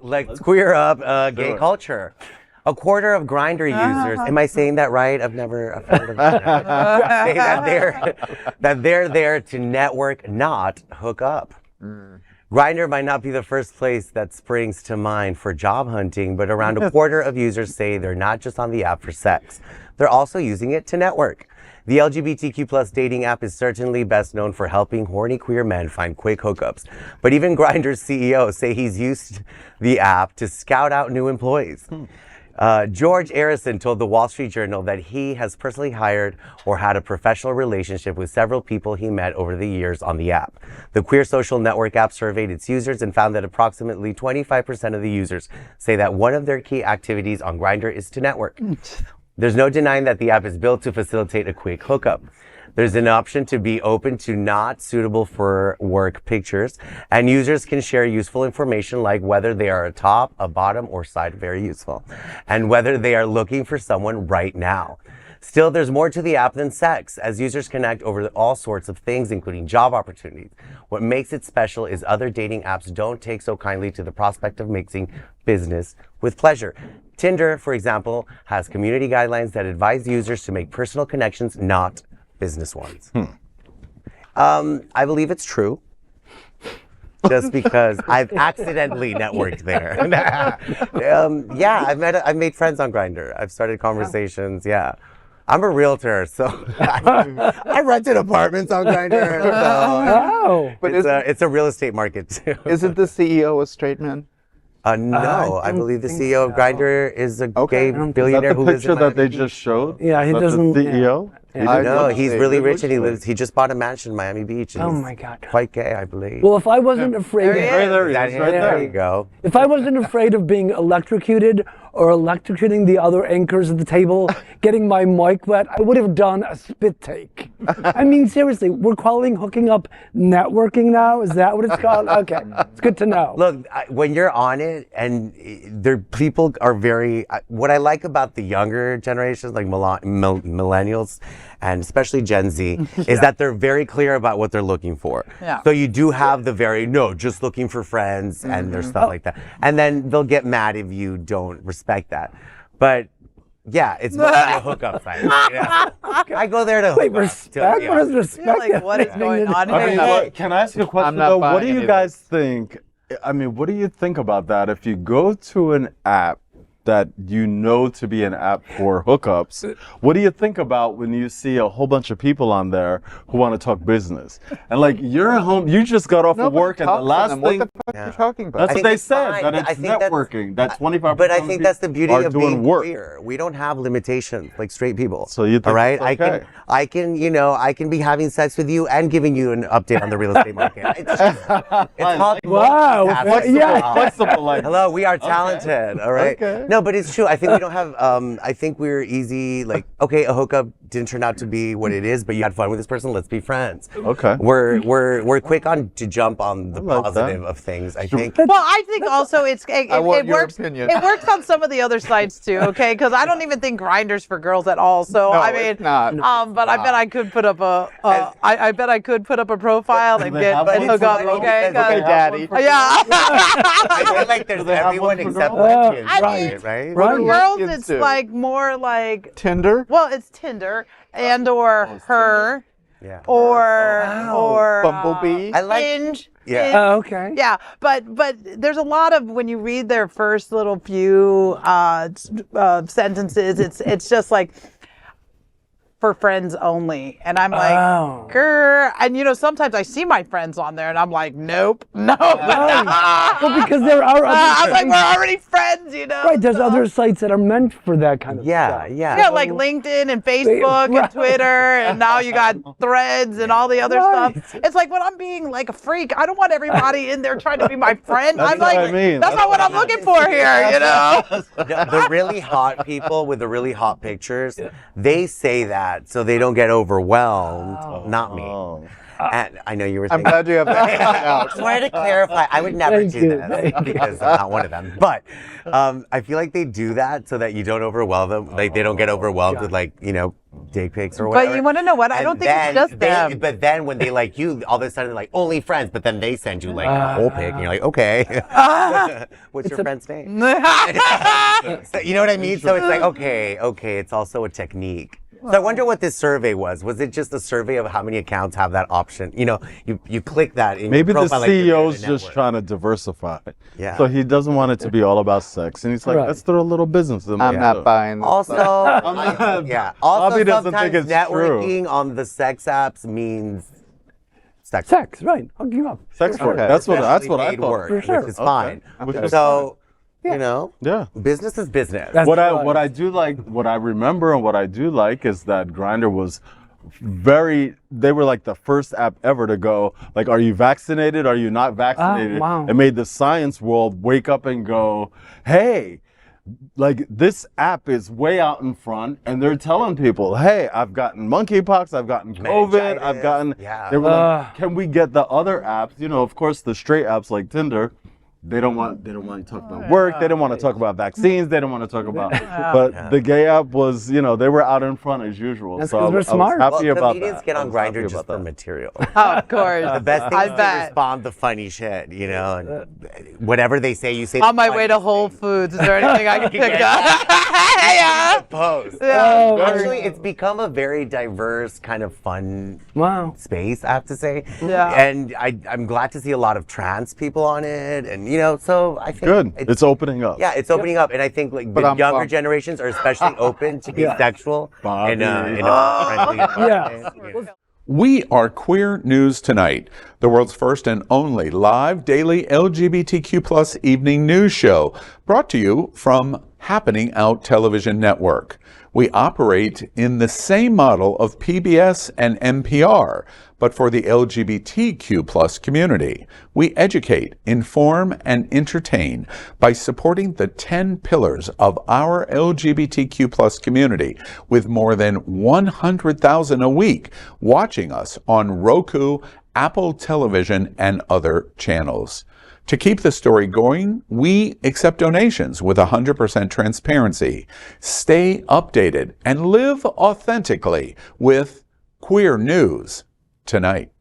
Let's queer up gay culture. A quarter of Grindr users, am I saying that right? I've heard of that. Say that they're there to network, not hook up. Grindr might not be the first place that springs to mind for job hunting, but around a quarter of users say they're not just on the app for sex. They're also using it to network. The LGBTQ plus dating app is certainly best known for helping horny queer men find quick hookups. But even Grindr's CEO say he's used the app to scout out new employees. George Arison told the Wall Street Journal that he has personally hired or had a professional relationship with several people he met over the years on the app. The queer social network app surveyed its users and found that approximately 25% of the users say that one of their key activities on Grindr is to network. There's no denying that the app is built to facilitate a quick hookup. There's an option to be open to not suitable for work pictures, and users can share useful information like whether they are a top, a bottom, or side, very useful, and whether they are looking for someone right now. Still, there's more to the app than sex, as users connect over all sorts of things, including job opportunities. What makes it special is other dating apps don't take so kindly to the prospect of mixing business with pleasure. Tinder, for example, has community guidelines that advise users to make personal connections, not business ones. I believe it's true. Just because I've accidentally networked there. Yeah, I've made friends on Grindr. I've started conversations. Yeah, I'm a realtor, so I rented apartments on Grindr. So but it's a real estate market too. Isn't the CEO a straight man? No, I believe the CEO of Grindr is a gay billionaire who lives in Miami. Is that the picture that they just showed? Yeah, he doesn't. The CEO? Yeah. No, he's really rich and he just bought a mansion in Miami Beach. And oh my God. Quite gay, I believe. Well, if I wasn't afraid, there you go. If I wasn't afraid of being electrocuted or electrocuting the other anchors at the table, getting my mic wet, I would have done a spit take. I mean, seriously, we're calling hooking up networking now? Is that what it's called? Okay, it's good to know. Look, when you're on it, and people are very, what I like about the younger generations, like millennials, and especially Gen Z, is that they're very clear about what they're looking for. Yeah. So you do have the just looking for friends, and there's stuff like that. And then they'll get mad if you don't respect that. But yeah, it's mostly a hookup site. Yeah. I go there to hook up. Respect? What is respect? Like, what is going on I here? mean, can I ask you a question though? What do you guys think? I mean, what do you think about that? If you go to an app that you know to be an app for hookups, what do you think about when you see a whole bunch of people on there who want to talk business? And like, you're at home, you just got off of work, and the last thing... What the fuck are you talking about? That's what they said, that it's networking, that 25% But I think that's the beauty of being work. queer. We don't have limitations like straight people. So you think all right? it's okay. I can be having sex with you and giving you an update on the real estate market. It's called flexible like hello, we are talented, all right? Okay. No, but it's true. I think we don't have, I think we're easy, like, okay, a hookup didn't turn out to be what it is, but you had fun with this person, let's be friends. Okay. We're quick to jump on the positive of things, I think. Well, I think also it works. Opinion. It works on some of the other sites too, okay? Because I don't even think Grindr's for girls at all. So No, I mean, it's not. But I bet I could put up I bet I could put up a profile and hook up, okay? Okay, daddy. Yeah. I feel like there's everyone except lesbians, I right? For girls, Lesbians it's too. like more like Tinder? well, it's Tinder and or her Yeah. or Bumblebee? I like. Hinge. Yeah. Oh, okay. Yeah, but there's a lot of when you read their first little few sentences, it's just like for friends only, and I'm like, grr. And sometimes I see my friends on there, and I'm like, nope, no. Well, because there are other I'm like, sites. we're already friends, Right, there's other sites that are meant for that kind of stuff. Yeah, like LinkedIn and Facebook and Twitter, and now you got Threads and all the other stuff. It's like when I'm being like a freak, I don't want everybody in there trying to be my friend. I'm like, what I mean. that's not what I'm looking for here, The really hot people with the really hot pictures, they say that so they don't get overwhelmed. Not me. And I know you were I'm thinking. glad you have that out. Just wanted to clarify. I would never Thank do you. this because I'm not one of them. But I feel like they do that so that you don't overwhelm them. Like they don't get overwhelmed with like dick pics or whatever. But you want to know what? I don't think it's just them. But then when they like you, all of a sudden they're like only friends. But then they send you like a whole pic, and you're like, okay, what's your friend's name? So, you know what I mean? So it's like okay, it's also a technique. So I wonder what this survey was. Was it just a survey of how many accounts have that option? You click that in Maybe your the profile, like you're CEO's in a just network. trying to diversify. Yeah. So he doesn't want it to be all about sex, and he's like, Right. let's throw a little business in there. I'm not buying this. Also, yeah. Also, Bobby doesn't sometimes think it's networking on the sex apps means sex. Sex, right? Hooking up. Sex work. Okay. That's what I Especially paid thought. work, For sure. which is fine. Which is So, Yeah. business is business. That's What right. I do like, what I remember and what I do like is that Grindr was they were like the first app ever to go, like, are you vaccinated? Are you not vaccinated? wow. It made the science world wake up and go, hey, like this app is way out in front and they're telling people, hey, I've gotten monkeypox, I've gotten COVID, I've gotten, Yeah. they were like, can we get the other apps? Of course the straight apps like Tinder, they don't want to talk about work. They don't want to talk about vaccines. They don't want to talk about. But the gay app was, they were out in front as usual. That's so 'cause we're I was smart. happy about comedians that. get I on was happy Grindr just about for that. material. Of course. The best thing I is to bet. respond to funny shit, and whatever they say, you say. On the my way to funniest Whole thing. Foods, is there anything I can pick Yeah. up? Yeah. Post. Oh, Actually, it's become a very diverse kind of fun wow. space, I have to say. Yeah. And I'm glad to see a lot of trans people on it, and so I think Good. It's opening up. Yeah, it's opening up, and I think like the I'm younger bummed. generations are especially open to be sexual in a Bobby. friendly environment. Yeah. We are Queer News Tonight, the world's first and only live daily LGBTQ+ evening news show, brought to you from Happening Out Television Network. We operate in the same model of PBS and NPR, but for the LGBTQ+ community. We educate, inform, and entertain by supporting the 10 pillars of our LGBTQ+ community, with more than 100,000 a week watching us on Roku, Apple Television, and other channels. To keep the story going, we accept donations with 100% transparency. Stay updated and live authentically with Queer News Tonight.